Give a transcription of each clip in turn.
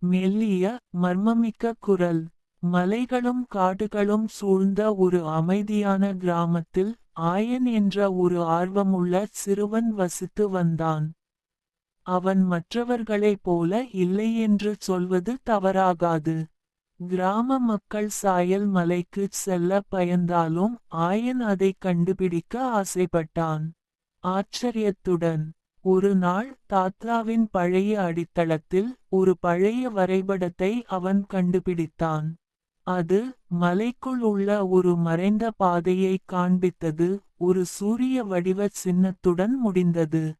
மெல்லிய மர்மமிக்க குரல். மலைகளும் காடுகளும் சூழ்ந்த ஒரு அமைதியான கிராமத்தில் ஆயன் என்ற ஒரு ஆர்வமுள்ள சிறுவன் வசித்து வந்தான். அவன் மற்றவர்களைப் போல இல்லை என்று சொல்வது தவறாகாது. கிராம மக்கள் சாயல் மலைக்குச் செல்ல பயந்தாலும் ஆயன் அதைக் கண்டுபிடிக்க ஆசைப்பட்டான். ஆச்சரியத்துடன் ஒரு நாள் தாத்தாவின் பழைய அடித்தளத்தில் ஒரு பழைய வரைபடத்தை அவன் கண்டுபிடித்தான். அது மலைக்குள் உள்ள ஒரு மறைந்த பாதையை காண்பித்தது. ஒரு சூரிய வடிவ சின்னத்துடன் முடிந்தது.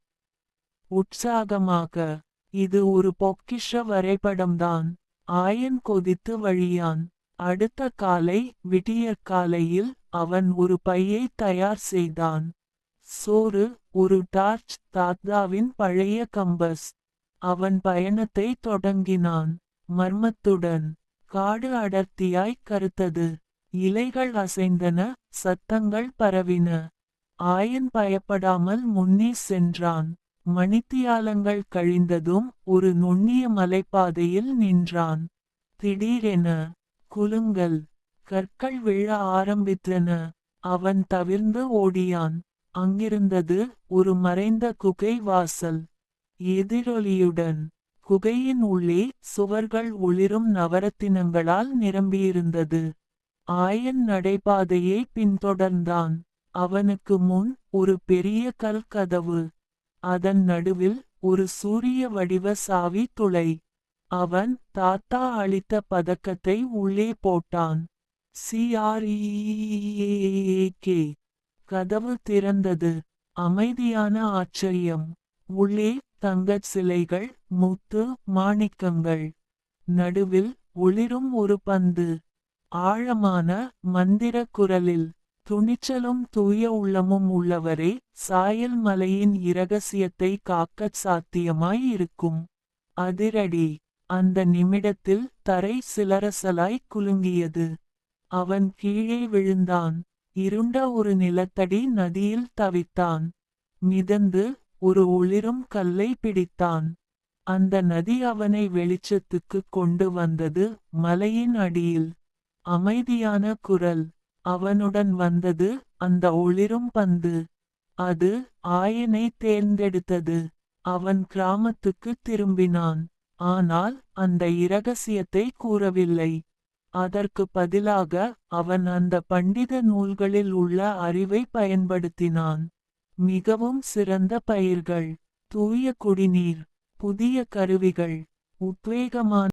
உற்சாகமாக, இது ஒரு பொக்கிஷ வரைபடம்தான். ஆயன் கொதித்து வழியான். அடுத்த காலை விடியற்காலையில் அவன் ஒரு பையை தயார் செய்தான். சோறு, ஒரு டார்ச், தாத்தாவின் பழைய கம்பஸ். அவன் பயணத்தை தொடங்கினான். மர்மத்துடன். காடு அடர்த்தியாய் கருத்தது. இலைகள் அசைந்தன, சத்தங்கள் பரவின. ஆயன் பயப்படாமல் முன்னே சென்றான். மணித்தியாலங்கள் கழிந்ததும் ஒரு நுண்ணிய மலைப்பாதையில் நின்றான். திடீரென குலுங்கல். கற்கள் விழ ஆரம்பித்தன. அவன் தவிர்ந்து ஓடியான். அங்கிருந்தது ஒரு மறைந்த குகை வாசல். எதிரொலியுடன். குகையின் உள்ளே சுவர்கள் ஒளிரும் நவரத்தினங்களால் நிரம்பியிருந்தது. ஆயன் நடைபாதையை பின்தொடர்ந்தான். அவனுக்கு முன் ஒரு பெரிய கல் கதவு. அதன் நடுவில் ஒரு சூரிய வடிவ சாவி துளை. அவன் தாத்தா அளித்த பதக்கத்தை உள்ளே போட்டான். CREAK. கதவு திறந்தது. அமைதியான ஆச்சரியம். உள்ளே தங்கச் சிலைகள், முத்து, மாணிக்கங்கள். நடுவில் ஒளிரும் ஒரு பந்து. ஆழமான மந்திர குரலில். துணிச்சலும் தூய உள்ளமும் உள்ளவரே, சாயல் மலையின் இரகசியத்தை காக்கச் சாத்தியமாய் இருக்கும். அதிரடி. அந்த நிமிடத்தில் தரை சிலரசலாய் குலுங்கியது. அவன் கீழே விழுந்தான். இருண்ட ஒரு நிலத்தடி நதியில் தவித்தான். மிதந்து ஒரு ஒளிரும் கல்லை பிடித்தான். அந்த நதி அவனை வெளிச்சத்துக்குக் கொண்டு வந்தது. மலையின் அடியில் அமைதியான குரல். அவனுடன் வந்தது அந்த ஒளிரும் பந்து. அது ஆயனை தேர்ந்தெடுத்தது. அவன் கிராமத்துக்குத் திரும்பினான். ஆனால் அந்த இரகசியத்தை கூறவில்லை. அதற்கு பதிலாக அவன் அந்த பண்டித நூல்களில் உள்ள அறிவை பயன்படுத்தினான். மிகவும் சிறந்த பயிர்கள், தூய குடிநீர், புதிய கருவிகள், உத்வேகமான